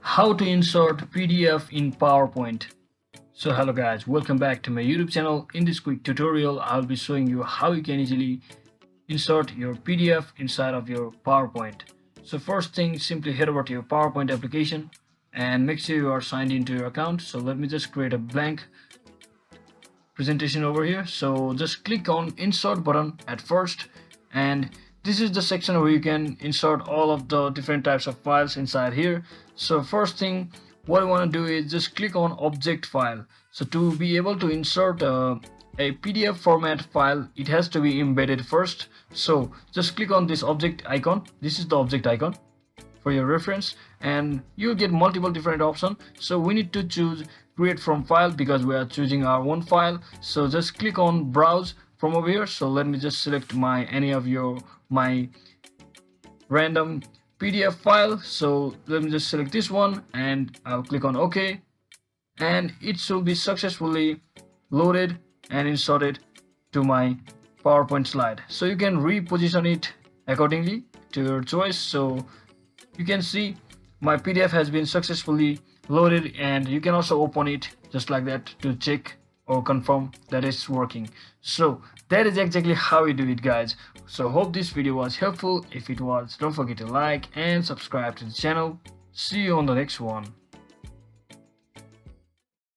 How to insert PDF in PowerPoint. So hello guys, welcome back to my YouTube channel. In this quick tutorial I'll be showing you how you can easily insert your PDF inside of your PowerPoint. So first thing, simply head over to your PowerPoint application and make sure you are signed into your account. So let me just create a blank presentation over here. So just click on insert button at first, and this is the section where you can insert all of the different types of files inside here. So first thing, what I want to do is just click on object file. So to be able to insert a PDF format file, it has to be embedded first. So just click on this object icon. This is the object icon for your reference, and you'll get multiple different options. So we need to choose create from file because we are choosing our own file. So just click on browse from over here. So let me just select my random PDF file. So let me just select this one and I'll click on OK, and it should be successfully loaded and inserted to my PowerPoint slide. So you can reposition it accordingly to your choice. So you can see my PDF has been successfully loaded, and you can also open it just like that to check or confirm that it's working. So that is exactly how you do it, guys. So hope this video was helpful. If it was, don't forget to like and subscribe to the channel. See you on the next one.